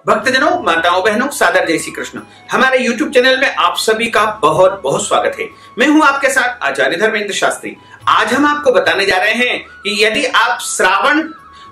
भक्तजनों, माताओं, बहनों, सादर जय श्री कृष्ण। हमारे YouTube चैनल में आप सभी का बहुत बहुत स्वागत है। मैं हूं आपके साथ आचार्य धर्मेंद्र शास्त्री। आज हम आपको बताने जा रहे हैं कि यदि आप श्रावण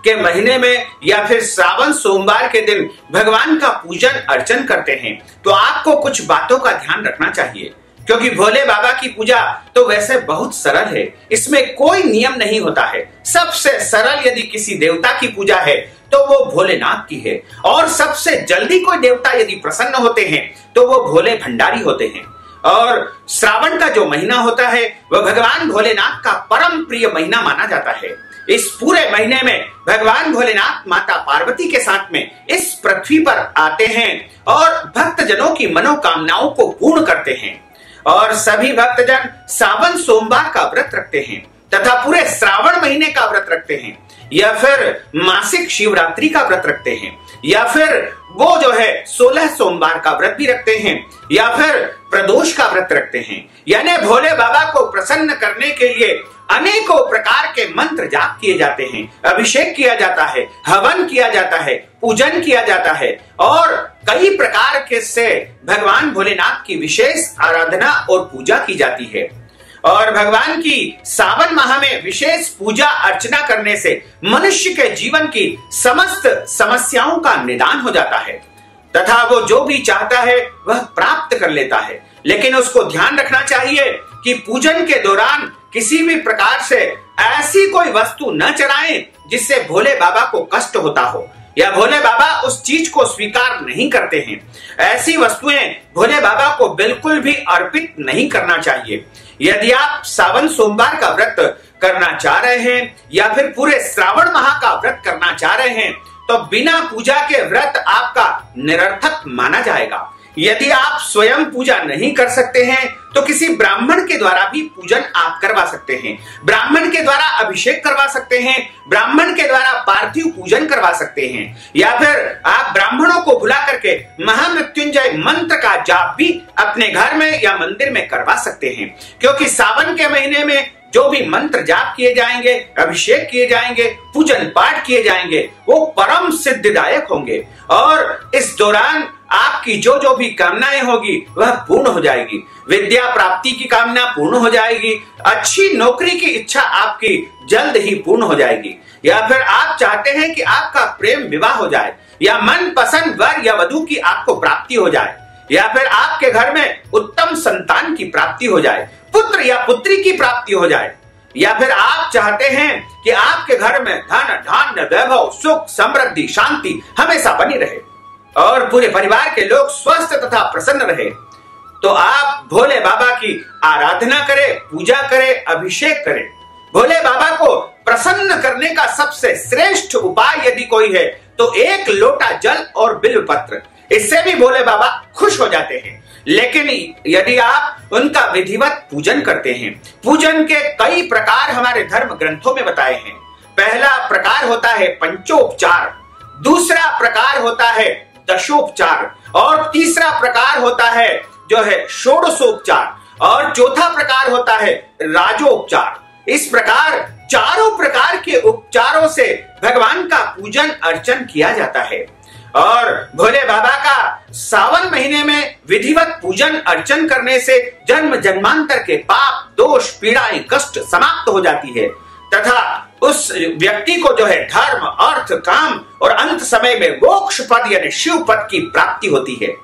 के महीने में या फिर श्रावण सोमवार के दिन भगवान का पूजन अर्चन करते हैं तो आपको कुछ बातों का ध्यान रखना चाहिए, क्योंकि भोले बाबा की पूजा तो वैसे बहुत सरल है, इसमें कोई नियम नहीं होता है। सबसे सरल यदि किसी देवता की पूजा है तो वो भोलेनाथ की है, और सबसे जल्दी कोई देवता यदि प्रसन्न होते हैं तो वो भोले भंडारी होते हैं। और श्रावण का जो महीना होता है वह भगवान भोलेनाथ का परम प्रिय महीना माना जाता है। इस पूरे महीने में भगवान भोलेनाथ माता पार्वती के साथ में इस पृथ्वी पर आते हैं और भक्तजनों की मनोकामनाओं को पूर्ण करते हैं। और सभी भक्तजन सावन सोमवार का व्रत रखते हैं तथा पूरे श्रावण महीने का व्रत रखते हैं, या फिर मासिक शिवरात्रि का व्रत रखते हैं, या फिर वो जो है 16 सोमवार का व्रत भी रखते हैं, या फिर प्रदोष का व्रत रखते हैं। यानी भोले बाबा को प्रसन्न करने के लिए अनेकों प्रकार के मंत्र जाप किए जाते हैं, अभिषेक किया जाता है, हवन किया जाता है, पूजन किया जाता है, और कई प्रकार के से भगवान भोलेनाथ की विशेष आराधना और पूजा की जाती है। और भगवान की सावन माह में विशेष पूजा अर्चना करने से मनुष्य के जीवन की समस्त समस्याओं का निदान हो जाता है तथा वो जो भी चाहता है वह प्राप्त कर लेता है। लेकिन उसको ध्यान रखना चाहिए कि पूजन के दौरान किसी भी प्रकार से ऐसी कोई वस्तु न चढ़ाएं जिससे भोले बाबा को कष्ट होता हो, या भोले बाबा उस चीज को स्वीकार नहीं करते हैं। ऐसी वस्तुएं भोले बाबा को बिल्कुल भी अर्पित नहीं करना चाहिए। यदि आप सावन सोमवार का व्रत करना चाह रहे हैं या फिर पूरे श्रावण माह का व्रत करना चाह रहे हैं तो बिना पूजा के व्रत आपका निरर्थक माना जाएगा। यदि आप स्वयं पूजा नहीं कर सकते हैं तो किसी ब्राह्मण के द्वारा भी पूजन आप करवा सकते हैं। ब्राह्मण के द्वारा अभिषेक करवा सकते हैं, ब्राह्मण के द्वारा पार्थिव पूजन करवा सकते हैं, या फिर आप ब्राह्मणों को बुला करके महामृत्युंजय मंत्र का जाप भी अपने घर में या मंदिर में करवा सकते हैं। क्योंकि सावन के महीने में जो भी मंत्र जाप किए जाएंगे, अभिषेक किए जाएंगे, पूजन पाठ किए जाएंगे, वो परम सिद्धिदायक होंगे, और इस दौरान आपकी जो जो भी कामनाएं होगी वह पूर्ण हो जाएगी। विद्या प्राप्ति की कामना पूर्ण हो जाएगी, अच्छी नौकरी की इच्छा आपकी जल्द ही पूर्ण हो जाएगी, या फिर आप चाहते हैं कि आपका प्रेम विवाह हो जाए, या मन पसंद वर या वधु की आपको प्राप्ति हो जाए, या फिर आपके घर में उत्तम संतान की प्राप्ति हो जाए, पुत्र या पुत्री की प्राप्ति हो जाए, या फिर आप चाहते हैं कि आपके घर में धन धान्य वैभव सुख समृद्धि शांति हमेशा बनी रहे और पूरे परिवार के लोग स्वस्थ तथा प्रसन्न रहे, तो आप भोले बाबा की आराधना करें, पूजा करें, अभिषेक करें। भोले बाबा को प्रसन्न करने का सबसे श्रेष्ठ उपाय यदि कोई है तो एक लोटा जल और बिल्व पत्र, इससे भी भोले बाबा खुश हो जाते हैं। लेकिन यदि आप उनका विधिवत पूजन करते हैं, पूजन के कई प्रकार हमारे धर्म ग्रंथों में बताए हैं। पहला प्रकार होता है पंचोपचार, दूसरा प्रकार होता है दशोपचार, और तीसरा प्रकार होता है जो है षोडशोपचार, और चौथा प्रकार होता है राजोपचार। इस प्रकार चारों प्रकार के उपचारों से भगवान का पूजन अर्चन किया जाता है। और भोले बाबा का सावन महीने में विधिवत पूजन अर्चन करने से जन्म जन्मांतर के पाप दोष पीड़ाएं कष्ट समाप्त हो जाती है तथा उस व्यक्ति को जो है धर्म अर्थ काम और अंत समय में मोक्ष पद यानी शिव पद की प्राप्ति होती है।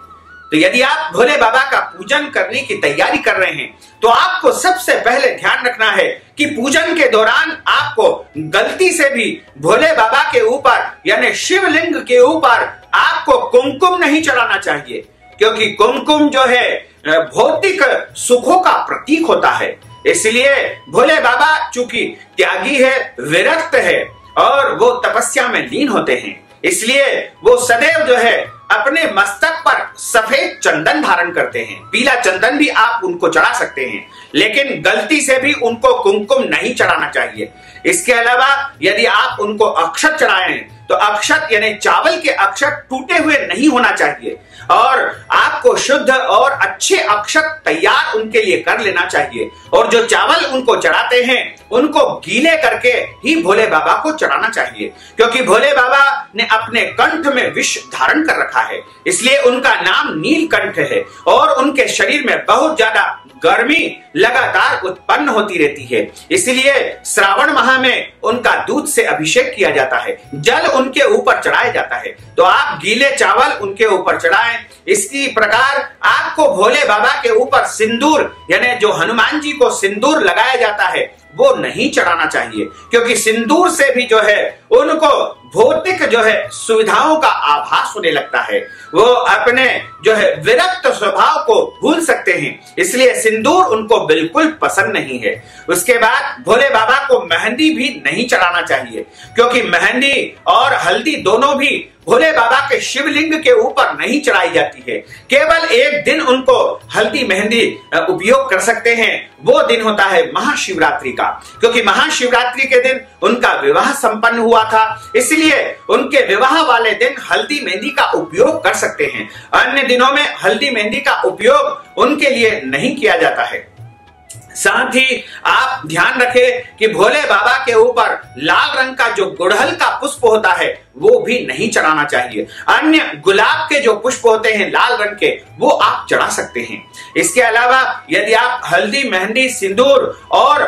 तो यदि आप भोले बाबा का पूजन करने की तैयारी कर रहे हैं तो आपको सबसे पहले ध्यान रखना है कि पूजन के दौरान आपको गलती से भी भोले बाबा के ऊपर यानी शिवलिंग के ऊपर आपको कुमकुम नहीं चढ़ाना चाहिए, क्योंकि कुमकुम जो है भौतिक सुखों का प्रतीक होता है। इसलिए भोले बाबा चूंकि त्यागी है, विरक्त है और वो तपस्या में लीन होते हैं, इसलिए वो सदैव जो है अपने मस्तक पर सफेद चंदन धारण करते हैं। पीला चंदन भी आप उनको चढ़ा सकते हैं, लेकिन गलती से भी उनको कुमकुम नहीं चढ़ाना चाहिए। इसके अलावा यदि आप उनको अक्षत चढ़ाएं तो अक्षत यानी चावल के अक्षत टूटे हुए नहीं होना चाहिए, और आपको शुद्ध और अच्छे अक्षत तैयार उनके लिए कर लेना चाहिए। और जो चावल उनको चढ़ाते हैं उनको गीले करके ही भोले बाबा को चढ़ाना चाहिए, क्योंकि भोले बाबा ने अपने कंठ में विष धारण कर रखा है, इसलिए उनका नाम नीलकंठ है। और उनके शरीर में बहुत ज्यादा गर्मी लगातार उत्पन्न होती रहती है, इसलिए श्रावण माह में उनका दूध से अभिषेक किया जाता है, जल उनके ऊपर चढ़ाया जाता है। तो आप गीले चावल उनके ऊपर चढ़ाएं। इसी प्रकार आपको भोले बाबा के ऊपर सिंदूर, यानी जो हनुमान जी को सिंदूर लगाया जाता है वो नहीं चढ़ाना चाहिए, क्योंकि सिंदूर से भी जो है उनको भौतिक जो है सुविधाओं का आभास होने लगता है, वो अपने जो है विरक्त स्वभाव को भूल सकते हैं, इसलिए सिंदूर उनको बिल्कुल पसंद नहीं है। उसके बाद भोले बाबा को मेहंदी भी नहीं चढ़ाना चाहिए, क्योंकि मेहंदी और हल्दी दोनों भी भोले बाबा के शिवलिंग के ऊपर नहीं चढ़ाई जाती है। केवल एक दिन उनको हल्दी मेहंदी उपयोग कर सकते हैं, वो दिन होता है महाशिवरात्रि का, क्योंकि महाशिवरात्रि के दिन उनका विवाह संपन्न हुआ था, इसलिए उनके विवाह वाले दिन हल्दी मेहंदी का उपयोग कर सकते हैं। अन्य दिनों में हल्दी मेहंदी का उपयोग उनके लिए नहीं किया जाता है। साथ ही आप ध्यान रखें कि भोले बाबा के ऊपर लाल रंग का जो गुड़हल का पुष्प होता है वो भी नहीं चढ़ाना चाहिए। अन्य गुलाब के जो पुष्प होते हैं लाल रंग के, वो आप चढ़ा सकते हैं। इसके अलावा यदि आप हल्दी मेहंदी सिंदूर और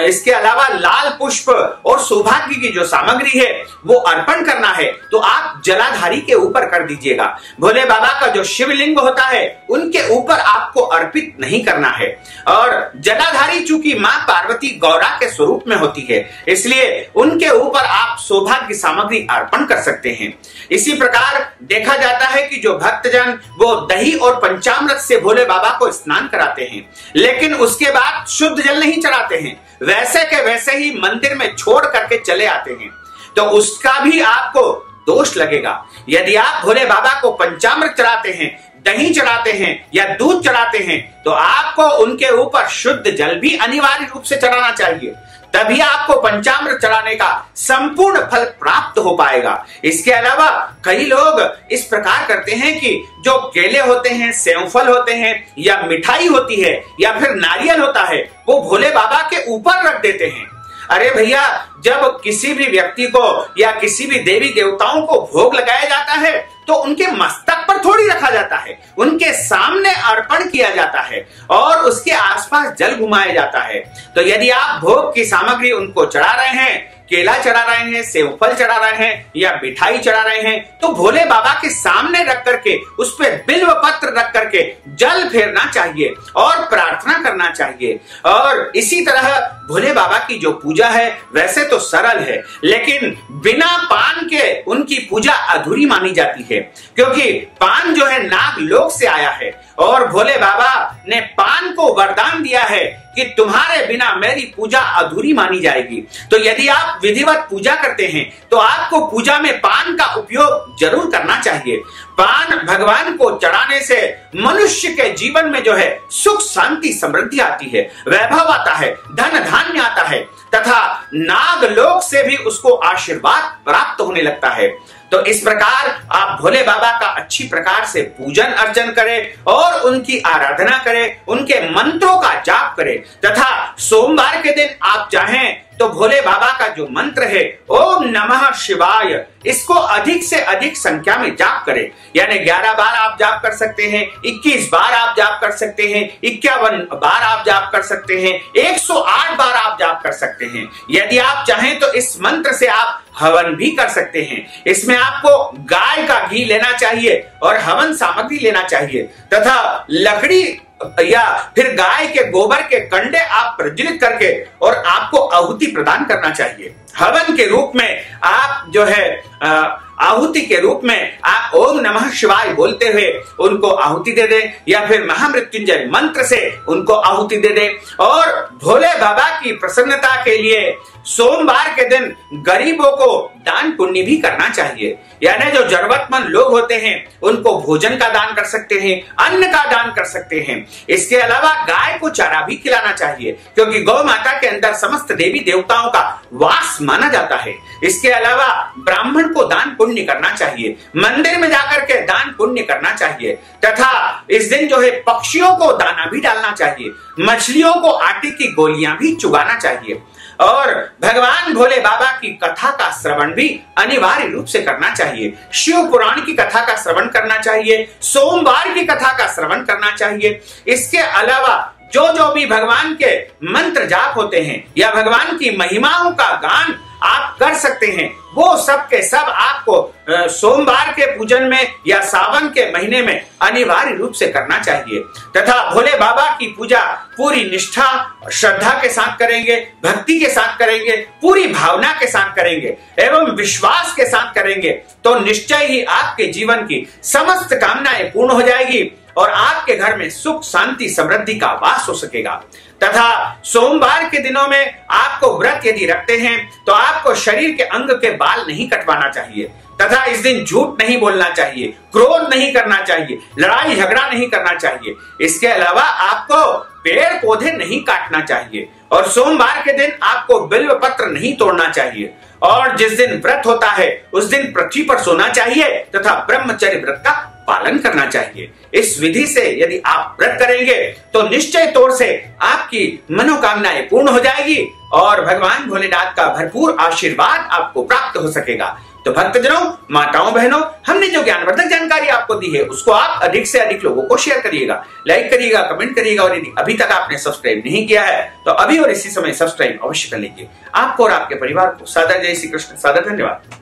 इसके अलावा लाल पुष्प और सौभाग्य की जो सामग्री है वो अर्पण करना है तो आप जलाधारी के ऊपर कर दीजिएगा। भोले बाबा का जो शिवलिंग होता है उनके ऊपर आपको अर्पित नहीं करना है। और जलाधारी चूंकि मां पार्वती गौरा के स्वरूप में होती है, इसलिए उनके ऊपर आप सौभाग्य सामग्री अर्पण कर सकते हैं। इसी प्रकार देखा जाता है कि जो भक्तजन वो दही और पंचामृत से भोले बाबा को स्नान कराते हैं, लेकिन उसके बाद शुद्ध जल नहीं चढ़ाते हैं, वैसे के वैसे ही मंदिर में छोड़ करके चले आते हैं, तो उसका भी आपको दोष लगेगा। यदि आप भोले बाबा को पंचामृत चढ़ाते हैं, दही चढ़ाते हैं या दूध चढ़ाते हैं, तो आपको उनके ऊपर शुद्ध जल भी अनिवार्य रूप से चढ़ाना चाहिए, तभी आपको पंचामृत चढ़ाने का संपूर्ण फल प्राप्त हो पाएगा। इसके अलावा कई लोग इस प्रकार करते हैं कि जो केले होते हैं, सेवफल होते हैं या मिठाई होती है या फिर नारियल होता है, वो भोले बाबा के ऊपर रख देते हैं। अरे भैया, जब किसी भी व्यक्ति को या किसी भी देवी देवताओं को भोग लगाया जाता है तो उनके मस्तक पर थोड़ी रखा जाता है, उनके सामने अर्पण किया जाता है और उसके आसपास जल घुमाया जाता है। तो यदि आप भोग की सामग्री उनको चढ़ा रहे हैं, केला चढ़ा रहे हैं, सेवफल चढ़ा रहे हैं या मिठाई चढ़ा रहे हैं, तो भोले बाबा के सामने रख करके उस पर बिल्व पत्र रख करके जल फेरना चाहिए और प्रार्थना करना चाहिए। और इसी तरह भोले बाबा की जो पूजा है वैसे तो सरल है, लेकिन बिना पान के उनकी पूजा अधूरी मानी जाती है, क्योंकि पान जो है नागलोक से आया है और भोले बाबा ने पान को वरदान दिया है कि तुम्हारे बिना मेरी पूजा अधूरी मानी जाएगी। तो यदि आप विधिवत पूजा करते हैं तो आपको पूजा में पान का उपयोग जरूर करना चाहिए। पान भगवान को चढ़ाने से मनुष्य के जीवन में जो है सुख शांति समृद्धि आती है, वैभव आता है, धन धान्य आता है तथा नागलोक से भी उसको आशीर्वाद प्राप्त होने लगता है। तो इस प्रकार आप भोले बाबा का अच्छी प्रकार से पूजन अर्चन करें और उनकी आराधना करें, उनके मंत्रों का जाप करें तथा सोमवार के दिन आप चाहें तो भोले बाबा का जो मंत्र है ओम नमः शिवाय, इसको अधिक से अधिक संख्या में जाप करें। यानी 11 बार आप जाप कर सकते हैं, 21 बार आप जाप कर सकते हैं, 51 बार आप जाप कर सकते हैं, 108 बार आप जाप कर सकते हैं। यदि आप चाहें तो इस मंत्र से आप हवन भी कर सकते हैं। इसमें आपको गाय का घी लेना चाहिए और हवन सामग्री लेना चाहिए तथा लकड़ी या फिर गाय के गोबर के कंडे आप प्रज्वलित करके और आपको आहुति प्रदान करना चाहिए। हवन के रूप में आप जो है आहुति के रूप में आप ओम नमः शिवाय बोलते हुए उनको आहुति दे दें या फिर महामृत्युंजय मंत्र से उनको आहुति दे दें। और भोले बाबा की प्रसन्नता के लिए सोमवार के दिन गरीबों को दान पुण्य भी करना चाहिए, यानी जो जरूरतमंद लोग होते हैं उनको भोजन का दान कर सकते हैं, अन्न का दान कर सकते हैं। इसके अलावा गाय को चारा भी खिलाना चाहिए, क्योंकि गौ माता के अंदर समस्त देवी देवताओं का वास माना जाता है। इसके अलावा ब्राह्मण को दान पुण्य करना चाहिए, मंदिर में जाकर के दान पुण्य करना चाहिए, तथा इस दिन जो है पक्षियों को दाना भी डालना चाहिए, मछलियों को आटे की गोलियां भी चुगाना चाहिए, और भगवान भोले बाबा की कथा का श्रवण भी अनिवार्य रूप से करना चाहिए। शिव पुराण की कथा का श्रवण करना चाहिए, सोमवार की कथा का श्रवण करना चाहिए। इसके अलावा जो भी भगवान के मंत्र जाप होते हैं या भगवान की महिमाओं का गान आप कर सकते हैं, वो सब के सब आपको सोमवार के पूजन में या सावन के महीने में अनिवार्य रूप से करना चाहिए, तथा भोले बाबा की पूजा पूरी निष्ठा श्रद्धा के साथ करेंगे, भक्ति के साथ करेंगे, पूरी भावना के साथ करेंगे एवं विश्वास के साथ करेंगे, तो निश्चय ही आपके जीवन की समस्त कामनाएं पूर्ण हो जाएगी और आपके घर में सुख शांति समृद्धि का वास हो सकेगा। तथा सोमवार के दिनों में आपको व्रत यदि रखते हैं तो आपको शरीर के अंग के बाल नहीं कटवाना चाहिए, तथा इस दिन झूठ नहीं बोलना चाहिए, क्रोध नहीं करना चाहिए, लड़ाई झगड़ा नहीं करना चाहिए। इसके अलावा आपको पेड़ पौधे नहीं काटना चाहिए, और सोमवार के दिन आपको बिल्व पत्र नहीं तोड़ना चाहिए, और जिस दिन व्रत होता है उस दिन पृथ्वी पर सोना चाहिए तथा ब्रह्मचर्य व्रत का पालन करना चाहिए। इस विधि से यदि आप व्रत करेंगे तो निश्चय तौर से आपकी मनोकामनाएं पूर्ण हो जाएगी और भगवान भोलेनाथ का भरपूर आशीर्वाद आपको प्राप्त हो सकेगा। तो भक्तजनों, माताओं, बहनों, हमने जो ज्ञानवर्धक जानकारी आपको दी है उसको आप अधिक से अधिक लोगों को शेयर करिएगा, लाइक करिएगा, कमेंट करिएगा, और यदि अभी तक आपने सब्सक्राइब नहीं किया है तो अभी और इसी समय सब्सक्राइब अवश्य कर लीजिए। आपको और आपके परिवार को सादर जय श्री कृष्ण, सादर धन्यवाद।